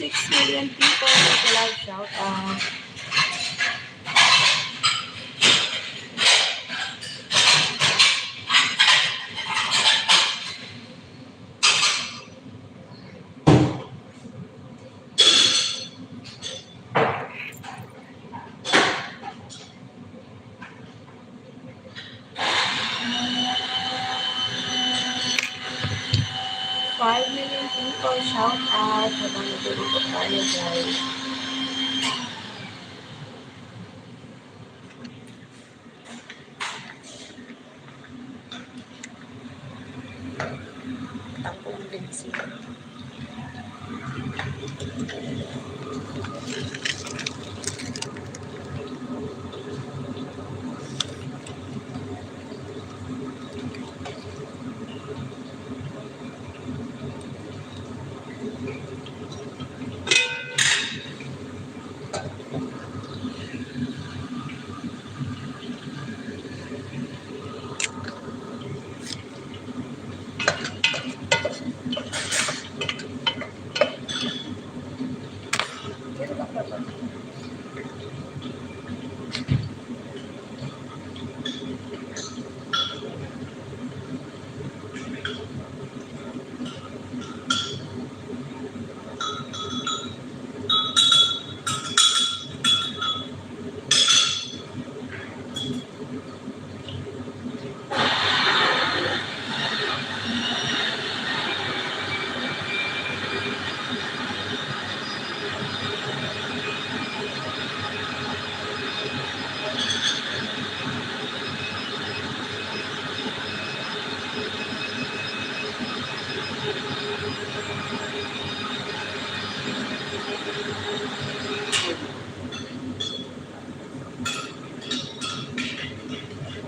6 million people with a live shout out. 5 million people shout out. Habang naguluto tayo guys. Takong bensin.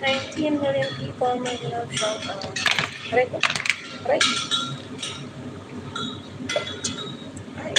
19 million people, my love, shout out. Aray ko. Aray. Ay.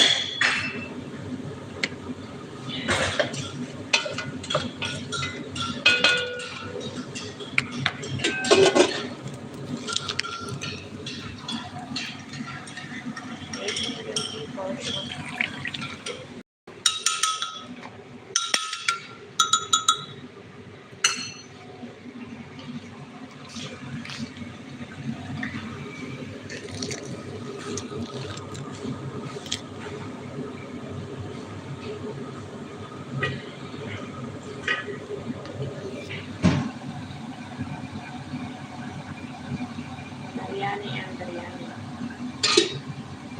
Dariana yan, Dariana.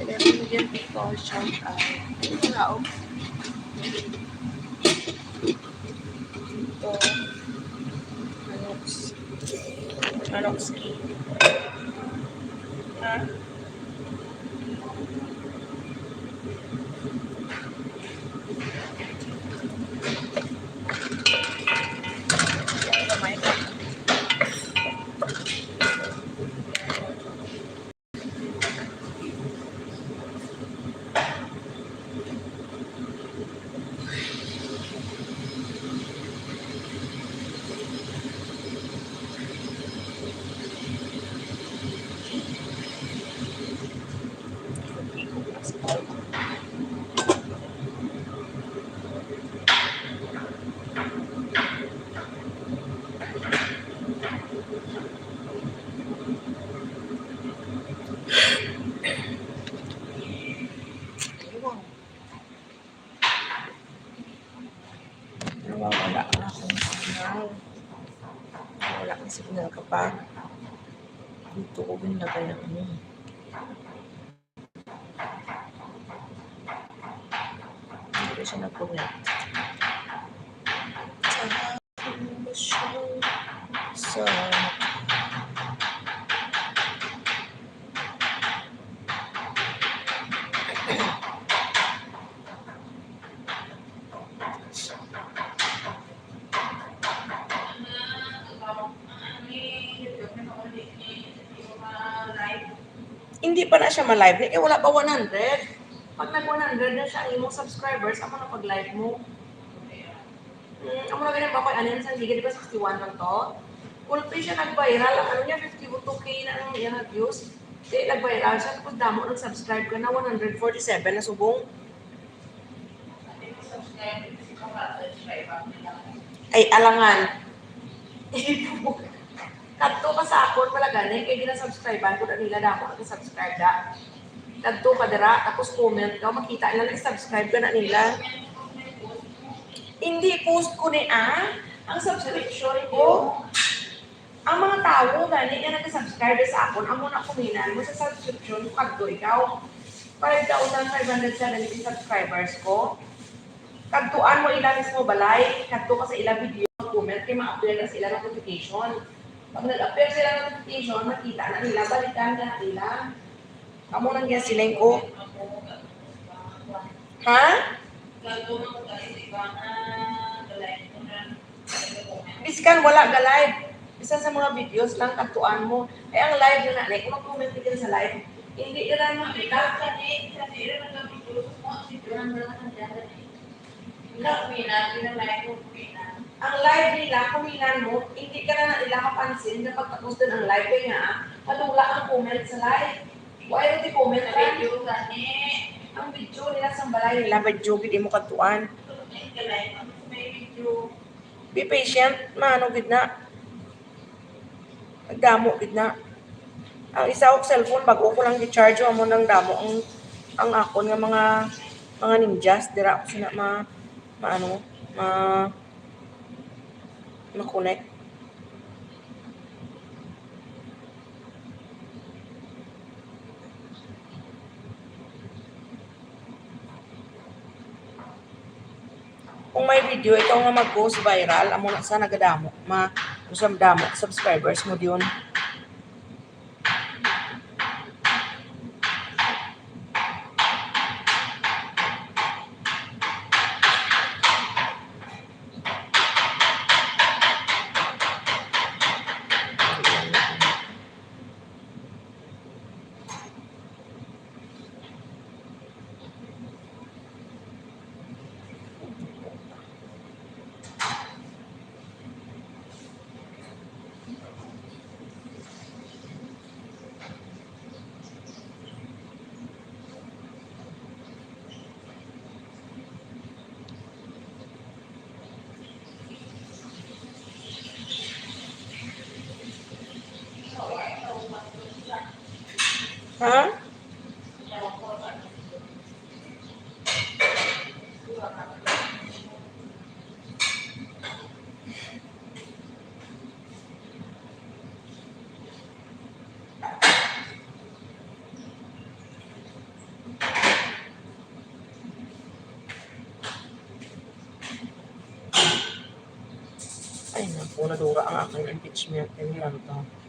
11 million people, shout out. Wow. Ito. Manokski. Ha? Nawawala na akong signal. Nawawala akong signal kapag dito ko binlagay ng ano. Hindi siya nag-connect. So, hindi pa na siya ma-live. Eh, wala pa 100. Pag nag-100 na siya, ang imong subscribers, ako na pag-live mo. Ako na ganyan pa ko, ano yan, sa Liga, di ba 61 lang to? Ulpi siya nag-viral. Ang ano niya, 52K na ang yan na views. Di, nag-viral siya. Tapos damo nag-subscribe ka na 147 na subong. Ay, alangan. Kadto ka sa akon wala gani kay gina-subscribean ko na nila dako nag-subscribe da. Kadto ka dira tapos comment ka makita nila nag-subscribe ka na nila. Hindi post ko ni ang subscription ko. Ang mga tao gani nga nag-subscribe sa akon amo na kuminan mo sa subscription kadto ikaw. 5,570 subscribers ko. Kadtuan mo ilang mismo balay, kadto ka sa ilang video, comment kay ma-upload na sa ilang notification. Pag nag-appear sila ng notification, makita na nila, balikan na nila. Kamu nang yan siling ko. Ha? Biskan wala ka live. Isa sa mga videos lang katuan mo. Ay ang live na kung mag-comment ka sa live, hindi ka na makita. Kasi rin ang videos mo, sigurang na lang ang live nila, kuminan mo, hindi ka na nila mapansin na pagtapos din ang live kaya nga, matula ang comment sa live. Why don't you comment sa video gani? Ang video nila sa balay nila, video hindi mo katuan. Be patient, maano gid na. Nagdamo gid na. Ang isa og cellphone bago ko lang gi-charge mo nang damo ang akon nga mga ninjas dira ako sina ma-connect. Kung may video, ikaw nga mag-post viral, amo na sa nagadamo, damo subscribers mo diyon. Ha? Ay, naku, nadura ang aking impeachment. Kailan to?